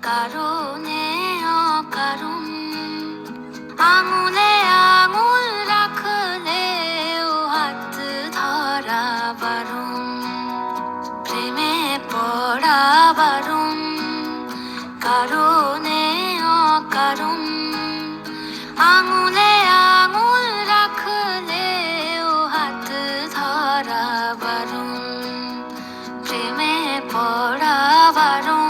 কারণে অকারণ আঙুলে আঙুল রাখলেও হাত ধরা বারণ প্রেমে পড়া বারণ কারণে অকারণ আঙুলে আঙুল রাখলেও হাত ধরা বারণ প্রেমে পড়া বারণ